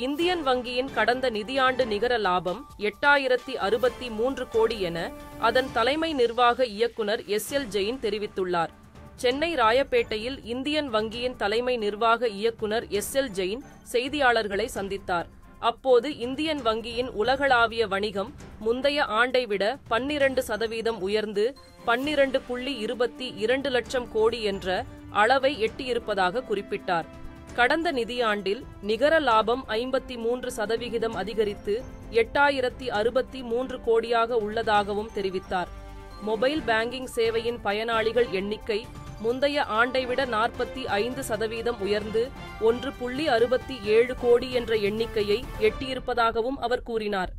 Indian வங்கியின் கடந்த நிதியாண்டு நிகர லாபம் 8063 கோடி என அதன் தலைமை நிர்வாக இயக்குனர் எஸ்.எல். ஜெயின் தெரிவித்துள்ளார். சென்னை ராயப்பேட்டையில் இந்தியன் வங்கியின் தலைமை நிர்வாக இயக்குனர் எஸ்.எல். ஜெயின் செய்தியாளர்களை சந்தித்தார். அப்போது இந்தியன் வங்கியின் உலகளாவிய வணிகம் முந்தைய ஆண்டை விட 12% உயர்ந்து 12.22 லட்சம் கோடி என்ற அளவை எட்டியிருப்பதாக குறிப்பிட்டார். கடந்த நிதியாண்டில் நிகர லாபம் 53% அதிகரித்து 8063 கோடியாக உள்ளதாகவும் தெரிவித்தார். மொபைல் பேங்கிங் சேவையின் பயனாளிகள் எண்ணிக்கை முந்தைய ஆண்டை விட 45% உயர்ந்து 1.67 கோடி என்ற எண்ணிக்கையை எட்டியிருப்பதாகவும் அவர் கூறினார்.